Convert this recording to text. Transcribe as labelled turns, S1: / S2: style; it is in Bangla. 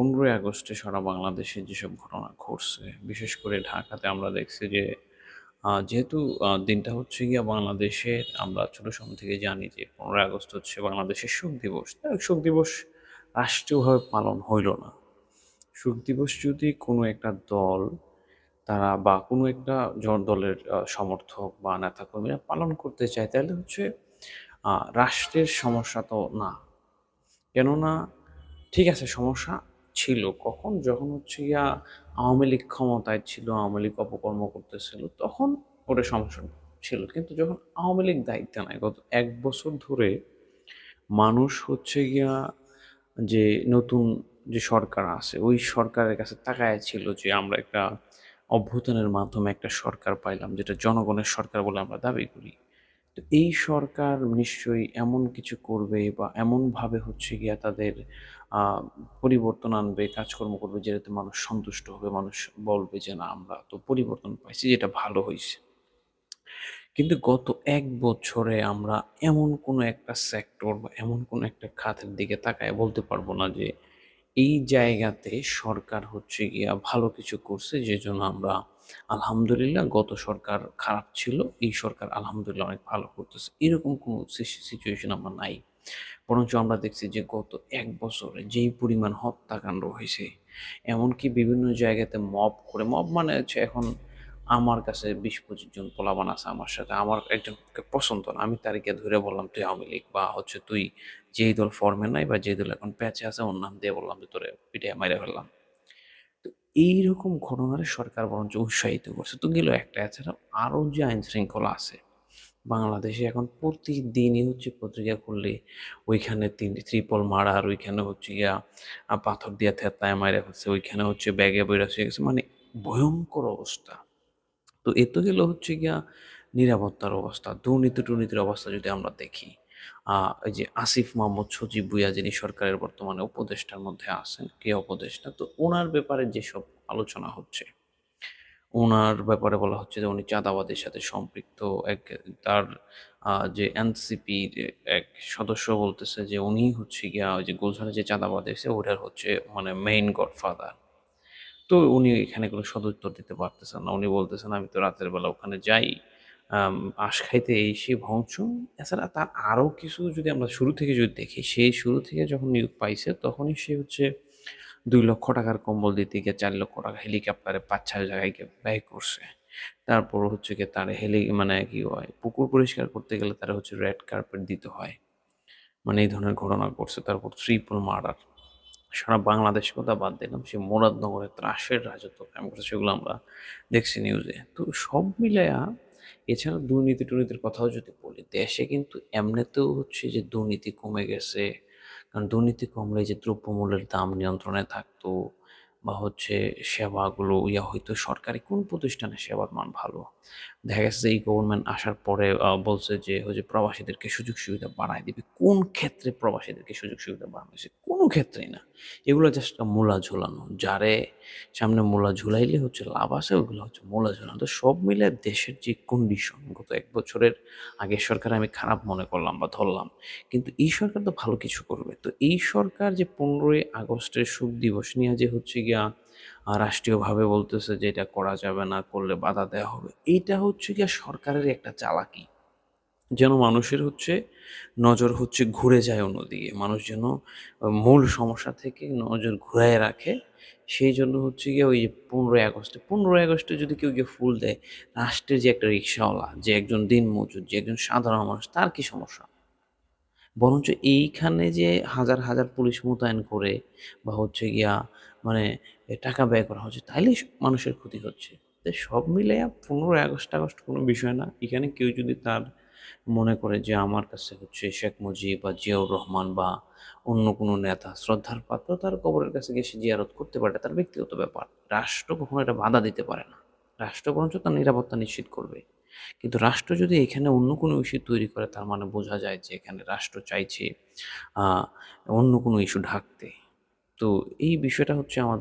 S1: 15ই আগস্টে সারা বাংলাদেশে যেসব ঘটনা ঘটছে, বিশেষ করে ঢাকাতে আমরা দেখছি যে যেহেতু দিনটা হচ্ছে গিয়ে বাংলাদেশের, আমরা ছোট সময় থেকে জানি যে 15ই আগস্ট হচ্ছে বাংলাদেশের শোক দিবস। শোক দিবস রাষ্ট্রীয়ভাবে পালন হইল না। শোক দিবস যদি কোনো একটা দল তারা বা কোনো একটা দলের সমর্থক বা নেতাকর্মীরা পালন করতে চায়, তাহলে হচ্ছে রাষ্ট্রের সমস্যা তো না। কেননা ঠিক আছে, সমস্যা ছিল কখন? যখন হচ্ছে গিয়া আওয়ামী লীগ ক্ষমতায় ছিল, আওয়ামী লীগ অপকর্ম করতেছিল, তখন ওটা সমস্যা ছিল। কিন্তু যখন আওয়ামী লীগ দায়িত্বে নেয়, গত ১ বছর ধরে মানুষ হচ্ছে গিয়া যে নতুন যে সরকার আছে, ওই সরকারের কাছে তাকায়া ছিল যে আমরা একটা অভ্যুত্থানের মাধ্যমে একটা সরকার পাইলাম, যেটা জনগণের সরকার বলে আমরা দাবি করি। তো এই সরকার নিশ্চয়ই এমন কিছু করবে বা এমনভাবে হচ্ছে গিয়া তাদের আহ, পরিবর্তন আনবে, কাজকর্ম করবে, যেটাতে মানুষ সন্তুষ্ট হবে, মানুষ বলবে যে না, আমরা তো পরিবর্তন পাইছি, যেটা ভালো হয়েছে। কিন্তু গত ১ বছরে আমরা এমন কোনো একটা সেক্টর বা এমন কোনো একটা খাতের দিকে তাকায় বলতে পারবো না যে এই জায়গাতে সরকার হচ্ছে গিয়া ভালো কিছু করছে, যে জন্য আমরা আলহামদুলিল্লাহ, গত সরকার খারাপ ছিল, এই সরকার আলহামদুলিল্লাহ অনেক ভালো করতেছে, এরকম কোনো সিচুয়েশন আমরা নাই। বরঞ্চ আমরা দেখছি যে গত ১ বছরে যেই পরিমাণ হত্যাকাণ্ড হয়েছে, এমনকি বিভিন্ন জায়গাতে মব করে, মব মানে হচ্ছে এখন আমার কাছে ২০-২৫ জন পোলাপান আছে আমার সাথে, আমার একজনকে পছন্দ না, আমি তারিখে ধরে বললাম তুই আওয়ামী লীগ, বা হচ্ছে তুই যেই দল ফর্মে নাই বা যেই দল এখন প্যাচে আছে ওর নাম দিয়ে বললাম যে তোরে পিঠে মাইরে ফেললাম। তো এইরকম ঘটনার সরকার বরঞ্চ উৎসাহিত করছে, তো গেল একটা। এছাড়া আরও যে আইন শৃঙ্খলা আছে বাংলাদেশে, এখন প্রতিদিনই হচ্ছে পত্রিকা খুললে ওইখানে ট্রিপল মার্ডার, ওইখানে হচ্ছে গিয়া পাথর দিয়ে থেতায় মাইরা ফেলছে, ওইখানে হচ্ছে ব্যাগে বইরা হয়ে গেছে, মানে ভয়ঙ্কর অবস্থা। তো এ তো গেল হচ্ছে গিয়া নিরাপত্তার অবস্থা। দুর্নীতি টুর্নীতির অবস্থা যদি আমরা দেখি, এই যে আসিফ মাহমুদ সজীব ভুঁইয়া, যিনি সরকারের বর্তমানে উপদেষ্টার মধ্যে আছেন, ক্রিয়া উপদেষ্টা, তো ওনার ব্যাপারে যেসব আলোচনা হচ্ছে, উনার ব্যাপারে বলা হচ্ছে যে উনি চাঁদাবাদের সাথে সম্পৃক্ত। এক তার যে এনসিপির এক সদস্য বলতেছে যে উনি হচ্ছে গিয়া ওই যে গুলশানে যে চাঁদাবাদ হয়েছে ওটার হচ্ছে মানে মেইন গডফাদার। তো উনি এখানে কোনো সদুত্তর দিতে পারতেছেন না। উনি বলতেছেন আমি তো রাতের বেলা ওখানে যাই, আঁশ খাইতে, এই সেই ভংচং। এছাড়া তার আরও কিছু যদি আমরা শুরু থেকে যদি দেখি, সেই শুরু থেকে যখন নিয়োগ পাইছে তখনই সে হচ্ছে ৳২,০০,০০০ কম্বল দিতে গিয়ে ৳৪,০০,০০০ হেলিকপ্টারে ৫-৬ জায়গায় গিয়ে ব্যয় করছে। তারপর হচ্ছে গিয়ে তার মানে কি হয়, পুকুর পরিষ্কার করতে গেলে তারা হচ্ছে রেড কার্পেট দিতে হয়। মানে এই ধরনের ঘটনা ঘটছে। তারপর ট্রিপল মার্ডার। সারা বাংলাদেশের কথা বাদ দিলাম, সে মুরাদনগরে ত্রাসের রাজত্ব কায়েম করেছে, সেগুলো আমরা দেখছি নিউজে। তো সব মিলায়া, এছাড়া দুর্নীতি-টুর্নীতির কথাও যদি বলি, দেশে কিন্তু এমনিতেও হচ্ছে যে দুর্নীতি কমে গেছে। কারণ দুর্নীতি কমলে এই যে দ্রব্যমূল্যের দাম নিয়ন্ত্রণে থাকতো, বা হচ্ছে সেবাগুলো হইতো, সরকারি কোন প্রতিষ্ঠানের সেবার মান ভালো। দেখা গেছে যে এই গভর্নমেন্ট আসার পরে বলছে যে ওই যে প্রবাসীদেরকে সুযোগ সুবিধা বাড়ায় দিবে। কোন ক্ষেত্রে প্রবাসীদেরকে সুযোগ সুবিধা বাড়ানো হয়েছে? কোনো ক্ষেত্রেই না। এগুলো জাস্ট মূলা ঝুলানো। যারে সামনে মূলা ঝুলাইলে হচ্ছে লাভ আছে, ওগুলো হচ্ছে মূলা ঝুলানো। তো সব মিলে দেশের যে কন্ডিশন, গত ১ বছরের আগের সরকার আমি খারাপ মনে করলাম বা ধরলাম। কিন্তু এই সরকার তো ভালো কিছু করবে। তো এই সরকার যে ১৫ই আগস্টের শোক দিবস নিয়ে যে হচ্ছে গিয়া রাষ্ট্রীয়ভাবে বলতেছে যে এটা করা যাবে না, করলে বাধা দেওয়া হবে। এইটা হচ্ছে গিয়া সরকারের একটা চালাকি। যেন মানুষের হচ্ছে নজর হচ্ছে ঘুরে যায় অন্যদিকে। মানুষ যেন মূল সমস্যা থেকে নজর ঘুরায় রাখে। সেইজন্য হচ্ছে গিয়ে ওই যে ১৫ই আগস্টে যদি কেউ গিয়ে ফুল দেয়, রাষ্ট্রের যে একটা রিক্শাওয়ালা, যে একজন দিনমজুর, যে একজন সাধারণ মানুষ, তার কি সমস্যা? বরঞ্চ এইখানে যে হাজার, হাজার পুলিশ মোতায়েন করে বা হচ্ছে গিয়া মানে টাকা ব্যয় করা হচ্ছে, তাইলেই মানুষের ক্ষতি হচ্ছে। তো সব মিলাইয়া ১৫ই আগস্ট কোনো বিষয় না। এখানে কেউ যদি তার মনে করে যে আমার কাছে হচ্ছে শেখ মুজিব বা জিয়াউর রহমান বা অন্য কোনো নেতা শ্রদ্ধার পাত্র, তার কবরের কাছে গিয়ে সে জিয়ারত করতে পারে, তার ব্যক্তিগত ব্যাপার। রাষ্ট্র কখনো এটা বাধা দিতে পারে না। রাষ্ট্র বরঞ্চ তার নিরাপত্তা নিশ্চিত করবে। কিন্তু রাষ্ট্র যদি এখানে অন্য কোনো ইস্যু তৈরি করে, তার মানে বোঝা যায় যে এখানে রাষ্ট্র চাইছে আ অন্য কোনো ইস্যু ঢাকতে। তো এই বিষয়টা হচ্ছে আমাদের